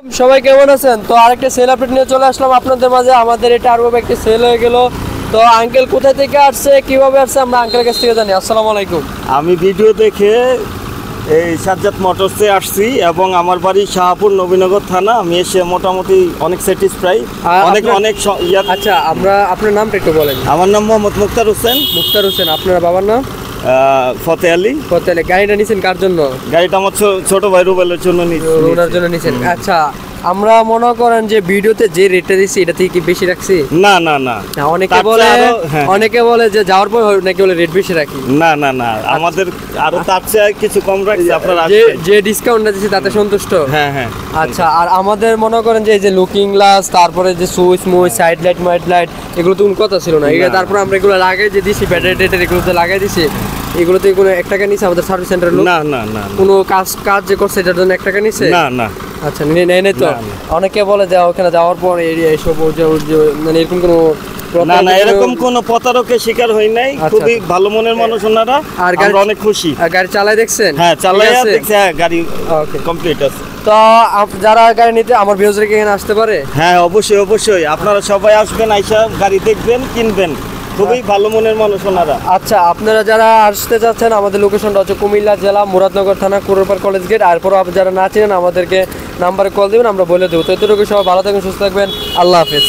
সবাই কেমন আছেন? তো আরেকটা সেল আপডেট নিয়ে চলে আসলাম আপনাদের মাঝে। আমাদের এটা আরো একটা সেল হয়ে গেল। তো আঙ্কেল কোথা থেকে আসছে, কিভাবে আসছে, আমরা আঙ্কেলের কাছ থেকে জানি। আসসালামু আলাইকুম। আমি ভিডিও দেখে এই সাজ্জাদ মোটরসে আসছি এবং আমার বাড়ি শাহপুর নবীনগর থানা। আমি এসে মোটামুটি অনেক স্যাটিসফাই, অনেক আচ্ছা, আপনার নামটা একটু বলেন। আমার নাম মোহাম্মদ মুক্তার হোসেন। মুক্তার হোসেন। আপনার বাবার নাম? ফতে আলী। ফতে আলী। গাড়িটা নিছেন কার জন্য? গাড়িটা আমার ছোট ভাই রুবেলের জন্য ওনার জন্য নিছেন। আচ্ছা, আমরা মনে করেন যে ভিডিওতে যে রেটটা দিচ্ছি এটা থেকে কি বেশি রাখছি? না না না, অনেকে বলে যে যাওয়ার পর নাকি বলে রেট বেশি রাখি। না না না, আমাদের আরো তার চেয়ে কিছু কম রাখছি। আপনারা যে ডিসকাউন্টটা দিচ্ছি তাতে সন্তুষ্ট? হ্যাঁ হ্যাঁ। আচ্ছা, আর আমাদের মনে করেন যে এই যে লুকিং গ্লাস, তারপরে যে সুইচ মুইচ, সাইড লাইট মাইট লাইট, এগুলো তো কথা ছিল না। এগুলো তারপর আমরা এগুলো লাগাই যে দিছি, ব্যাটারি টেটারি এগুলোতে লাগাই দিছি। এগুলোতে কোনো 1 টাকা নিছে আমাদের সার্ভিস সেন্টার লোক? না না না, কোনো কাজ যে করছে এটার জন্য 1 টাকা নিছে? না না। আচ্ছা, নেই তো। অনেকে বলে যে ওখানে যাওয়ার পর এইসব মানে এরকম কোনো না না, এরকম কোনো প্রতারকের শিকার হই নাই। খুবই ভালো মনের মানুষ ওনারা, আর আমরা অনেক খুশি। গাড়ি চালাই দেখছেন? হ্যাঁ, চালাই দেখছি। হ্যাঁ, গাড়ি কমপ্লিট আছে। তো যারা গাড়ি নিতে আমার ভিউয়ার্সরা কি এখানে আসতে পারে? হ্যাঁ, অবশ্যই অবশ্যই। আপনারা সবাই আসবেন, আইসা গাড়ি দেখবেন, কিনবেন। খুবই ভালো মনের মানুষ ওনারা। আচ্ছা, আপনারা যারা আসতে চাচ্ছেন, আমাদের লোকেশনটা হচ্ছে কুমিল্লা জেলা মুরাদনগর থানা কুরোপার কলেজ গেট। এরপর যারা না চিনেন আমাদেরকে নাম্বারে কল দেবেন, আমরা বলে দেবো। তো এতটুকু সবাই ভালো থাকবেন, সুস্থ থাকবেন। আল্লাহ হাফেজ।